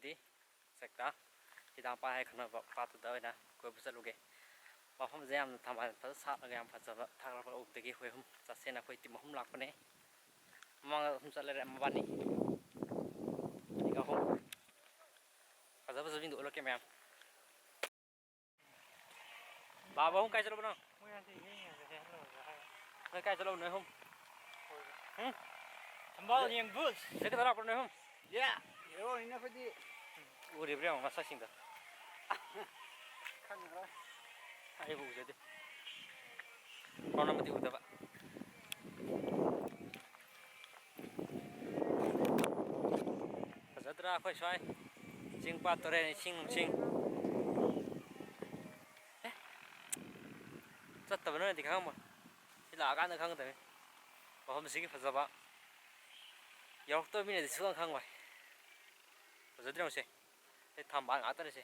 ꯉꯁꯤꯗꯤ ꯆꯦꯛꯇ ꯍꯤꯗꯥꯛ ꯄꯥꯏ ꯈꯟꯅꯕ ꯄꯥꯠꯇꯨꯗ ꯑꯣꯏꯅ ꯀꯣꯏꯕ ꯆꯠꯂꯨꯒꯦ ꯃꯐꯝꯁꯦ ꯌꯥꯝꯅ ꯊꯝꯕꯥꯜ ꯐꯖꯅ ꯁꯥꯠꯂꯒ ꯌꯥꯝ ꯐꯖꯕ ꯊꯥꯒꯠꯂꯛꯄ ꯎꯕꯗꯒꯤ ꯑꯩꯈꯣꯏ ꯑꯍꯨꯝ ꯆꯠꯁꯦꯅ ꯑꯩꯈꯣꯏ ꯇꯤꯝ ꯑꯍꯨꯝ ꯂꯥꯛꯄꯅꯦ ꯃꯃꯥꯡꯗ ꯑꯍꯨꯝ ꯆꯠꯂꯦ ꯃꯕꯥꯅꯤ ꯑꯍꯨꯝ ꯐꯖ ꯐꯖꯕꯁꯤꯡꯗꯣ ꯎꯠꯂꯛꯀꯦ ꯃꯌꯥꯝ ꯕꯥꯕꯥ ꯑꯍꯨꯝ ꯀꯥꯏ ꯆꯠꯂꯨꯕꯅꯣ ꯅꯣꯏ ꯀꯥꯏ ꯆꯠꯂꯨꯕ ꯅꯣꯏ ꯑꯍꯨꯝ ꯊꯝꯕꯥꯜ ꯌꯦꯡꯕ ꯁꯤꯗ ꯈꯛꯇ ꯂꯥꯛꯄ꯭ꯔꯣ ꯅꯣꯏ ꯑꯍꯨꯝ ꯍꯦꯔꯣꯅꯤꯅ ꯑꯩꯈꯣꯏꯗꯤ ꯎꯔꯤꯕ꯭ꯔꯥ ꯌꯦꯡꯉꯣ ꯃꯁꯛꯁꯤꯡꯗꯣ ꯈꯪꯉꯔꯣꯏ ꯑꯩꯕꯨ ꯎꯖꯗꯦ ꯄꯥꯎꯅꯝꯕꯗꯤ ꯎꯗꯕ ꯐꯖꯗ꯭ꯔꯥ ꯑꯩꯈꯣꯏ ꯁ꯭ꯋꯥꯏ ꯆꯤꯡ ꯄꯥꯠ ꯇꯨꯔꯦꯟ ꯏꯁꯤꯡ ꯅꯨꯡꯁꯤꯡ ꯆꯠꯇꯕꯅꯗꯤ ꯈꯪꯉꯝꯃꯣꯏ ꯁꯤ ꯂꯥꯛꯑꯀꯥꯟꯗ ꯈꯪꯒꯗꯕꯅꯤ ꯃꯐꯝꯁꯤꯒꯤ ꯐꯖꯕ ꯌꯧꯔꯛꯇꯕ ꯃꯤꯅꯗꯤ ꯁꯨꯈꯪ ꯈꯪꯉꯣꯏ ꯐꯖꯗ꯭ꯔꯦ ꯌꯦꯡꯉꯨꯁꯦ ꯁꯤ ꯊꯝꯕꯥꯜ ꯉꯥꯛꯇꯅꯦꯁꯦ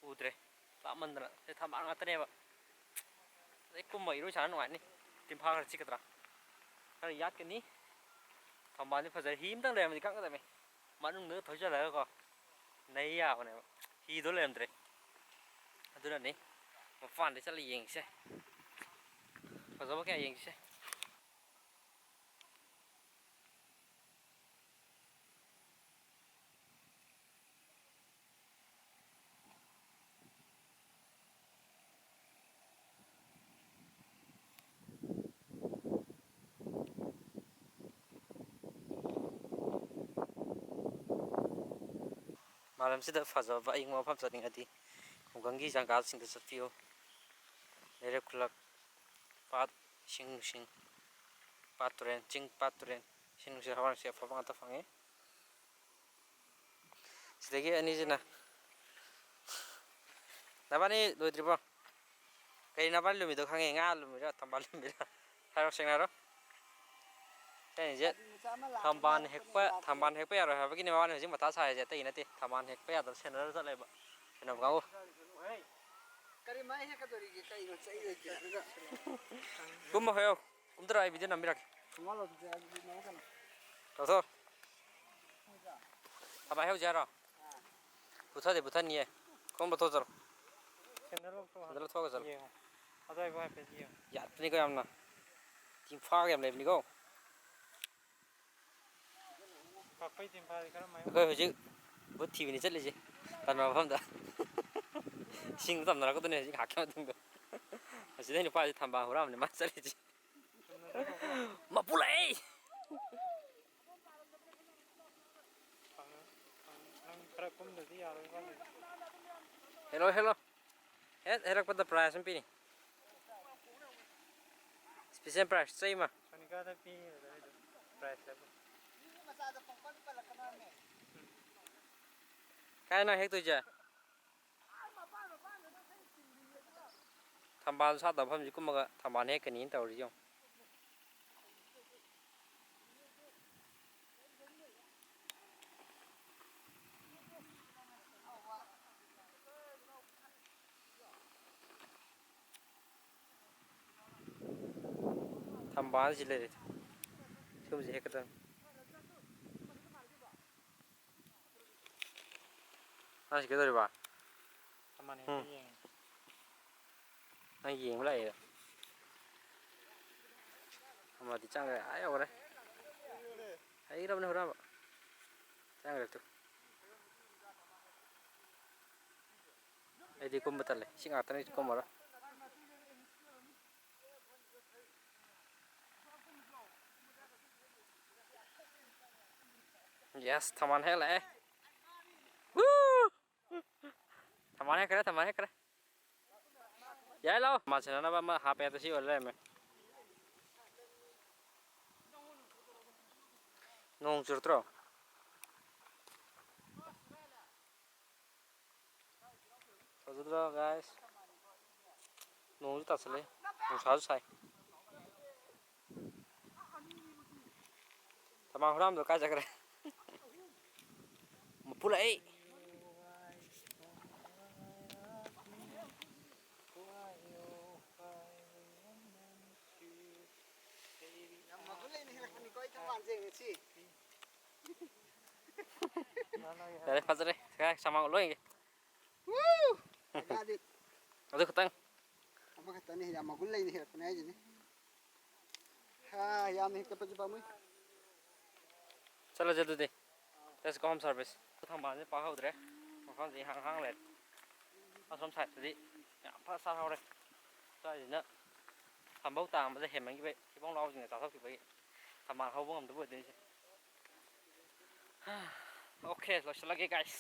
ꯎꯗ꯭ꯔꯦ ꯂꯥꯞꯃꯟꯗꯅ ꯁꯤ ꯊꯝꯕꯥꯜ ꯉꯥꯛꯇꯅꯦꯕ ꯑꯗꯩ ꯀꯨꯝꯃ ꯏꯔꯣꯏ ꯁꯥꯅ ꯅꯨꯡꯉꯥꯏꯅꯤ ꯇꯤꯟꯐꯥ ꯈꯔ ꯆꯤꯛꯀꯗ꯭ꯔꯥ ꯈꯔ ꯌꯥꯠꯀꯅꯤ ꯊꯝꯕꯥꯜꯗꯤ ꯐꯖꯩ ꯍꯤ ꯑꯃꯇꯪ ꯂꯩꯔꯝꯃꯗꯤ ꯈꯪꯒꯗꯕꯅꯤ ꯃꯅꯨꯡꯗ ꯊꯧꯆꯜꯂꯒꯀꯣ ꯅꯩ ꯌꯥꯕꯅꯦꯕ ꯍꯤꯗꯣ ꯂꯩꯔꯝꯗ꯭ꯔꯦ ꯑꯗꯨꯅꯅꯤ ꯃꯄꯥꯟꯗ ꯆꯠꯂ ꯌꯦꯡꯁꯦ ꯐꯖꯕ ꯀꯌꯥ ꯌꯦꯡꯁꯦ ꯃꯥꯂꯦꯝꯁꯤꯗ ꯐꯖꯕ ꯑꯏꯪꯕ ꯃꯐꯝ ꯆꯠꯅꯤꯡꯉꯗꯤ ꯈꯨꯡꯒꯪꯒꯤ ꯖꯒꯥꯁꯤꯡꯗ ꯆꯠꯄꯤꯌꯨ ꯂꯩꯔꯛ ꯈꯨꯜꯂꯛ ꯄꯥꯠ ꯏꯁꯤꯡ ꯅꯨꯡꯁꯤꯡ ꯄꯥꯠ ꯇꯨꯔꯦꯟ ꯆꯤꯡ ꯄꯥꯠ ꯇꯨꯔꯦꯟ ꯏꯁꯤꯡ ꯅꯨꯡꯁꯤꯠ ꯍꯋꯥ ꯅꯨꯡꯁꯤꯠ ꯑꯐꯕ ꯉꯥꯛꯇ ꯐꯪꯉꯤ ꯁꯤꯗꯒꯤ ꯑꯅꯤꯁꯤꯅ ꯅꯕꯥꯅꯤ ꯂꯣꯏꯗ꯭ꯔꯤꯕꯣ ꯀꯩ ꯅꯕꯥꯅꯤ ꯂꯨꯝꯃꯤꯗꯣ ꯈꯪꯉꯦ ꯉꯥ ꯂꯨꯝꯃꯤꯔꯥ ꯊꯝꯕꯥꯜ ꯂꯨꯝꯃꯤꯔꯥ ꯍꯥꯏꯔꯣ ꯁꯦꯡꯅ ꯍꯥꯏꯔꯣ ꯑꯩꯅꯁꯦ ꯊꯝꯕꯥꯜ ꯍꯦꯛꯄ ꯌꯥꯔꯣꯏ ꯍꯥꯏꯕꯒꯤꯅꯦ ꯃꯕꯥꯅꯤ ꯍꯧꯖꯤꯛ ꯃꯊꯥ ꯁꯥꯔꯤꯁꯦ ꯑꯇꯩ ꯅꯠꯇꯦ ꯊꯝꯕꯥꯜ ꯍꯦꯛꯄ ꯌꯥꯗꯕ ꯁꯦꯟꯅꯔ ꯆꯠꯂꯦꯕ ꯁꯦꯟꯅꯕ ꯀꯥꯡꯕꯨ ꯀꯔꯤ ꯃꯥꯏ ꯍꯦꯛꯀꯗꯣꯔꯤꯒꯦ ꯀꯩꯅꯣ ꯆꯩ ꯂꯩꯇꯦ ꯀꯨꯝꯃꯣ ꯍꯦꯛꯑꯣ ꯀꯨꯝꯊꯔꯣ ꯑꯩ ꯚꯤꯗꯤꯑꯣ ꯅꯝꯕꯤꯔꯛꯀꯦ ꯂꯧꯊꯣꯛ ꯊꯝꯕꯥꯜ ꯍꯦꯛꯎꯁꯦ ꯍꯥꯏꯔꯣ ꯄꯨꯊꯗꯦ ꯄꯨꯊꯅꯤꯌꯦ ꯈꯣꯡ ꯂꯧꯊꯣꯛꯆꯔꯣ ꯁꯦꯟꯗꯜ ꯁꯦꯟꯗꯜ ꯂꯧꯊꯣꯛꯑꯒ ꯆꯠꯂꯣ ꯌꯦꯡꯉꯣ ꯑꯗꯨꯋꯥꯏꯐꯥꯎ ꯍꯥꯏꯐꯦꯠ ꯌꯦꯡꯉꯣ ꯌꯥꯠꯄꯅꯤꯀꯣ ꯌꯥꯝꯅ ꯇꯤꯟꯐꯥꯒ ꯌꯥꯝ ꯂꯩꯕꯅꯤꯀꯣ ꯀꯛꯐꯩ ꯇꯤꯟꯐꯥꯗꯤ ꯀꯔꯝꯃꯥꯏꯅ ꯑꯩꯈꯣꯏ ꯍꯧꯖꯤꯛ ꯕꯨꯠ ꯊꯤꯕꯅꯤ ꯆꯠꯂꯤꯁꯦ ꯇꯟꯕ ꯃꯐꯝꯗ ꯏꯁꯤꯡꯗ ꯇꯝꯅꯔꯛꯀꯗꯣꯏꯅꯦ ꯍꯧꯖꯤꯛ ꯉꯥꯏꯍꯥꯛꯀꯤ ꯃꯇꯨꯡꯗ ꯑꯁꯤꯗꯩ ꯅꯨꯄꯥꯁꯤ ꯊꯝꯕꯥꯜ ꯍꯨꯔꯥꯟꯕꯅꯤ ꯃꯥ ꯆꯠꯂꯤꯁꯦ ꯆꯨꯝꯅ ꯆꯠꯈꯣꯀꯣ ꯃꯄꯨ ꯂꯥꯛꯑꯦ ꯅꯪ ꯈꯔ ꯀꯨꯝꯗꯗꯤ ꯌꯥꯔꯣꯏ ꯋꯥꯠꯂꯤ ꯍꯦꯜꯂꯣ ꯍꯦꯜꯂꯣ ꯍꯦꯛ ꯍꯦꯜꯂꯛꯄꯗ ꯄ꯭ꯔꯥꯏꯖ ꯑꯃ ꯄꯤꯅꯤ ꯏꯁꯄꯤꯁꯦꯜ ꯄ꯭ꯔꯥꯏꯖ ꯆꯩꯃ ꯁꯣꯅꯤꯀꯥꯗ ꯄꯤꯒꯗꯕ ꯄ꯭ꯔꯥꯏꯖ ꯃꯆꯥꯗ ꯄꯪꯄꯟ ꯄꯜꯂꯛꯀꯅꯣꯃꯤ ꯀꯥꯏꯅꯣ ꯍꯦꯛꯇꯣꯏꯁꯦ ꯊꯝꯕꯥꯜ ꯁꯥꯠꯇꯕ ꯃꯐꯝꯁꯤ ꯀꯨꯝꯃꯒ ꯊꯝꯕꯥꯜ ꯍꯦꯛꯀꯅꯤꯅ ꯇꯧꯔꯤꯁꯤ ꯌꯦꯡꯉꯨ ꯊꯝꯕꯥꯜ ꯁꯤ ꯂꯩꯔꯦ ꯁꯤꯒꯨꯝꯕꯁꯦ ꯍꯦꯛꯀꯗꯕꯅꯤ ꯅꯪ ꯀꯩꯗꯧꯔꯤꯕ ꯊꯝꯕꯥꯜ ꯍꯦꯛꯄ ꯌꯦꯡꯉꯤ ꯅꯪ ꯌꯦꯡꯕ ꯂꯥꯛꯏꯔꯣ ꯑꯃꯗꯤ ꯆꯪꯈ꯭ꯔꯦ ꯑꯥ ꯌꯧꯈ꯭ꯔꯦ ꯍꯩꯈ꯭ꯔꯕꯅꯤ ꯍꯨꯔꯥꯟꯕ ꯆꯪꯈ꯭ꯔꯦ ꯇꯨ ꯑꯩꯗꯤ ꯀꯨꯝꯕ ꯇꯜꯂꯦ ꯏꯁꯤꯡ ꯉꯥꯛꯇꯅꯤ ꯀꯨꯝꯃꯔꯣꯏ ꯌꯦꯁ ꯊꯝꯕꯥꯜ ꯍꯦꯛ ꯂꯥꯛꯑꯦ ꯊꯝꯕꯥꯜ ꯍꯦꯛꯈ꯭ꯔꯦ ꯊꯝꯕꯥꯜ ꯍꯦꯛꯈ꯭ꯔꯦ ꯌꯥꯏ ꯂꯥꯛꯑꯣ ꯊꯝꯕꯥꯜ ꯁꯦꯟꯅꯅꯕ ꯑꯃ ꯍꯥꯞꯄꯦꯗꯣ ꯁꯤ ꯑꯣꯏ ꯂꯩꯔꯝꯃꯦ ꯅꯣꯡ ꯆꯨꯔꯛꯇ꯭ꯔꯣ ꯐꯖꯗ꯭ꯔꯣ ꯒꯥꯏꯁ ꯅꯣꯡꯁꯨ ꯇꯥꯁꯜꯂꯛꯑꯦ ꯅꯨꯡꯁꯥꯁꯨ ꯁꯥꯏ ꯊꯝꯕꯥꯜ ꯍꯨꯔꯥꯟꯕꯗꯣ ꯀꯥꯏ ꯆꯠꯈ꯭ꯔꯦ ꯃꯄꯨ ꯂꯥꯛꯑꯦ ꯌꯥꯝ ꯃꯒꯨꯟ ꯂꯩꯅ ꯍꯦꯜꯂꯛꯄꯅꯤꯀꯣ ꯑꯩ ꯊꯝꯕꯥꯜꯁꯦ ꯉꯁꯤ Đấy, phát ra đây, cái sao mà lôi Woo! I got it. cái tăng. Apa kata ni yang magulay ni hirap na yun eh. Ha, yan ni kapag pa mo. Chalo jadu đi. Let's go home service. Thằng bạn sẽ phá hậu đấy. Mà con gì hàng hàng lẹt. Nó xong sạch rồi đi. Phá sao hậu đây. Cho gì nữa. Thằng bốc tàng mà sẽ hẻm anh cái vậy. Cái bóng lau gì người ta thóc thì vậy. Thằng bạn hậu bóng ngầm tới buổi đến. Okay, let's lagi guys.